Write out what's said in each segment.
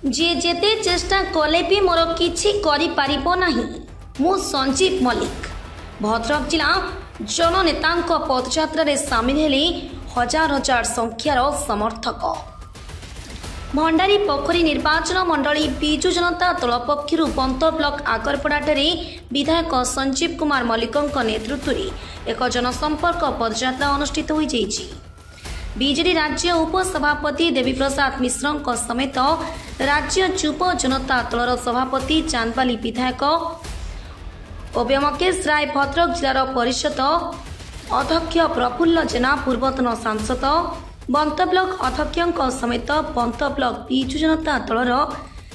जे जेते चेष्टा कले भी मोर किछि करि पारिबो नाही। मु संजीव मल्लिक भद्रक जिला जननेतांक पदयात्रा रे सामिल हेले हजार हजार संख्यार समर्थक। भंडारी पोखरी निर्वाचन मंडली बिजु जनता दल पक्षर बंत ब्लॉक आगरपड़ाटे विधायक संजीव कुमार मल्लिक नेतृत्व में एक जनसंपर्क पदयात्रा अनुष्ठित हो बीजेडी राज्य उपसभापति देवी प्रसाद मिश्र समेत राज्य युव जनता दलर सभापति चांदबाली विधायक ओव्यमकेश राय भद्रक जिलार परिषद अध्यक्ष प्रफुल्ल जेना पूर्वतन सांसद बंत ब्लॉक अध्यक्ष समेत बंत ब्लॉक बिजु जनता दलर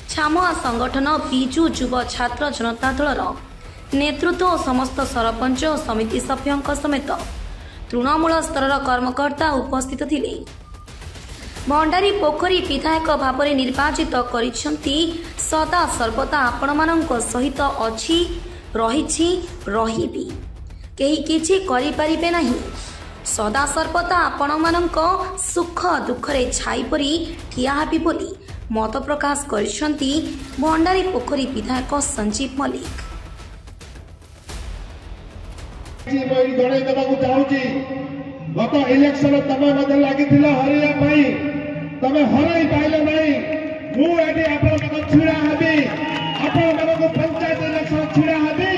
छामुआ संगठन बिजु युव छात्र जनता दलर नेतृत्व और समस्त सरपंच और समिति सभ्यों समेत तृणमूल स्तर कर्मकर्ता उपस्थित थिले। भंडारी पोखरी विधायक भाव में निर्वाचित करिसेंती सदा सर्वदा आपण मानक सहित अछि रहिबी केही किछि करि परिबे नाही। सदा सर्वदा आपण मानक सुख दुखरे छाई परी ठिया हेबी बोली मत प्रकाश करिसेंती भंडारी पोखरी विधायक संजीव मल्लिक। गत इलेक्शन तमे मते लागिथिला हरिया पाई तमे हराई पाइले नहीं। मुझे आपण छिड़ा हेबी आपण को पंचायत इलेक्शन छिड़ा हेबी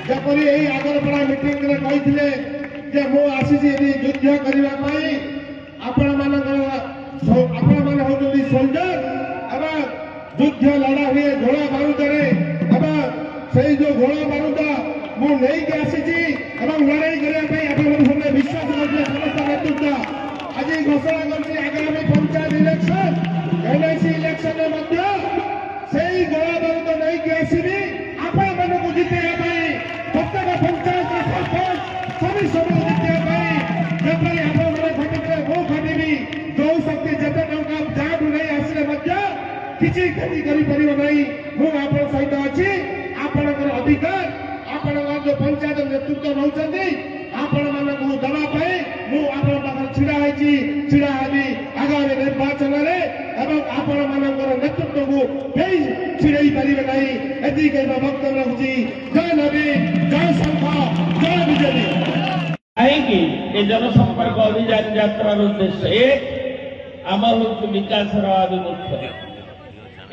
जपरी एही आगरपड़ा मीटिंग रे कहिथिले जे मु आसीछि युद्ध करबा पाई आपण माने होजोली सोल्जर अब युद्ध लड़ा हुए घोड़ा बारूद रे अब सेही जो घोड़ा बारूद मु नहीं के आसीछि एवं लड़ाई करने विश्वास समस्त नेतृत्व आज घोषणा कर आगामी पंचायत इलेक्शन एलआईसी इलेक्शन से गोला बारूद नहीं कि आसबी आपण मानक जितेगा प्रत्येक पंचायत सरपंच सभी सब जितेगा जपरी आपण खटिले मु खटिबी जो शक्ति जते टंका जाडू नहीं आसले किसी क्षति कर सहित अच्छी आपणकर अधिकार आपण जो पंचायत नेतृत्व नौचंदी आपण मानक दवाई छिड़ा छिड़ा हेबी आगामी निर्वाचन में आपण मानकर नेतृत्व को छिड़ई पारे नहीं। एति वक्तव्य रखुची। जय नवीन जय संघ जय बीजेपी। कहीं जनसंपर्क अभियान यात्रार उद्देश्य एक आम हूँ विकास अभिमुख्य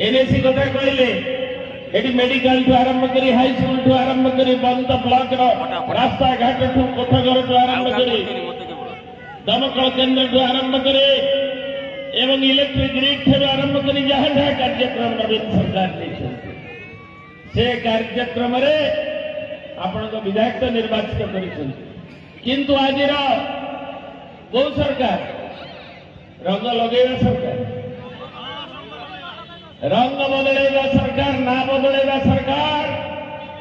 एनएसी कथा कहले एटी मेडिकल ठू आरंभ करी हाई स्कूल ठू आरंभ करी बंद ब्लॉक रास्ता घाट ठू कोठाघर ठू आरंभ करी दमकल केन्द्र ठू आरंभ करी एवं इलेक्ट्रिक ग्रिड ठू आरंभ करी जहाँ जहाँ कार्यक्रम नवीन सरकार से कार्यक्रम आपण विधायक निर्वाचित किंतु आज बहु सरकार रंग लगेगा सरकार रंग बदलेगा सरकार ना बदलेगा सरकार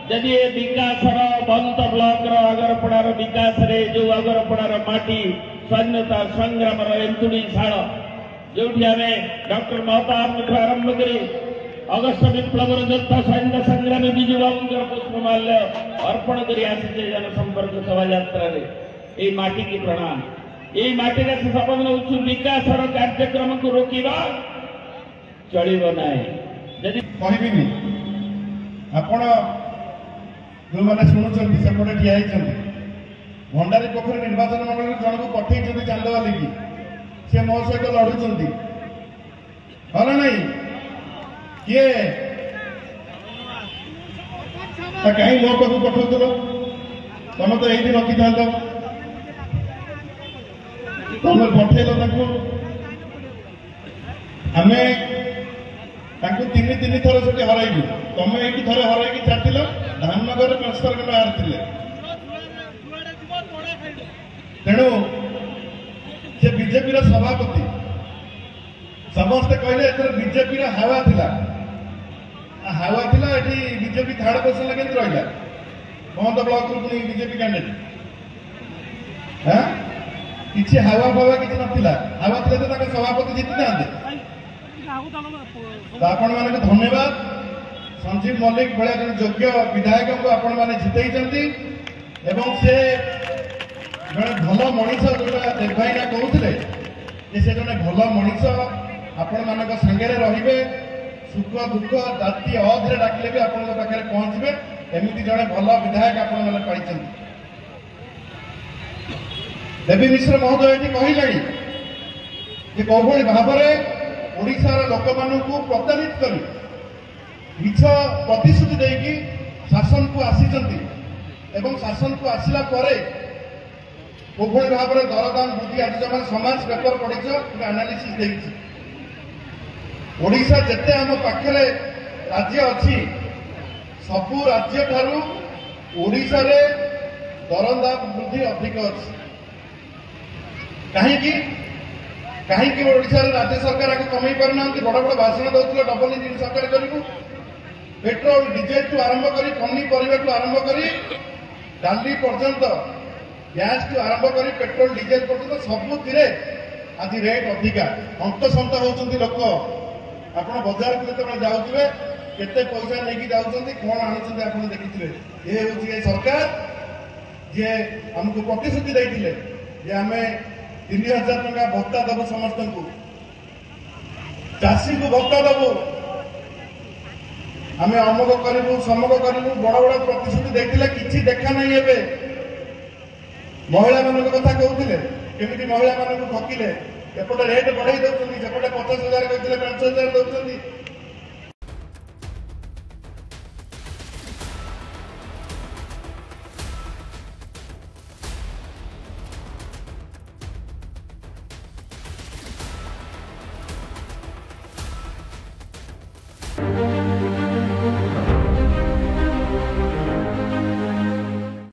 जदि विकास बंत ब्लॉक आगरपड़ार विकास रे जो आगरपड़ार माटी स्वाधीनता संग्राम एंतुड़ी शाल जो डॉक्टर महताब आरंभ कर अगस्त विप्लव योद्धा स्वाधीनता संग्रामी विजु बाबू पुष्पमाल्य अर्पण कर जनसंपर्क शोभा यात्रा माटी की प्रणाम यही माटी का शपथ नौ विकास कार्यक्रम को रोकवा चलो ना कहबी आपण जो मैंने शुणुंट सेपटे ठिया भंडारी पोखरी निर्वाचन मंडल जन को पठे चांदवाली की सी मो सहित लड़ुंट भल ना किए कहीं मो पाक पठाऊल तुम तो ये रखी था तुम पठेल आम तीन थर से हरइलु तुम ये थे हरई छाड़ धामनगर ट्रांसफर कर बाहर तेणु से बीजेपी सभापति समस्ते कहले बीजेपी हावा थिला ये बीजेपी थर्ड पोजिशन के रहा बंद ब्लॉक बीजेपी कैंडिडेट किसी हावा फावा किसी नाला हावा थी सभापति जीति था तो आपण मान धन्यवाद संजीव मल्लिक भाया जन योग्य विधायक को आपण मैंने जितई एवं से जड़े भल मनीष जोटा देवभाईना कहते से जड़े भल मनीष आपण मान सांगे रे सुख दुख जाति अधे डाकिले भी आपन पाखे पहुंचे एमती जड़े भल विधायक आपने पाई। देवी मिश्र महोदय ये कहले कि कौभली भाव में ओडिशार लोक मानू प्रताड़ित कर मिछ प्रतिश्रुति देकी शासन को आसी शासन को आसला कौभली भाव में दरदाम वृद्धि आज जमा समाज पेपर पढ़ी एनालिसिस देखी ओडिशा जेते आम पाखे राज्य अच्छी सबू राज्य ठारू ओडिशा रे दरदाम वृद्धि अधिक अच्छी कहीं ओडिशा राज्य सरकार को कमई पारना बड़ बड़ भाषण दौले डबल इंजिन सरकार करूँ पेट्रोल डीजेल ठू आरंभ कर पनीपरिया ठू आरंभ कर डाली पर्यंत गैस ठू आरंभ कर पेट्रोल डीजेल पर्यंत सबुथिरे आज रेट अधिका हंतसंत होती लोक आप बजार को जो जाऊे केते पैसा नहीं जाऊँच कौन आणुंट आप देखिए ये हूँ सरकार जे आमको प्रतिश्रुति देते जे आम 3000 टका भत्ता दबु समस्त को चाषी को भत्ता दबु आम अमुक करूँ समक करूँ बड़ बड़ प्रतिश्रुति देखते किसी देखा नहीं एवं महिला मान कथा कहते केमी महिला मान ठकिले एपटे रेट बढ़ाई दौरान सेपटे 50,000 कहते 5,000 दौरान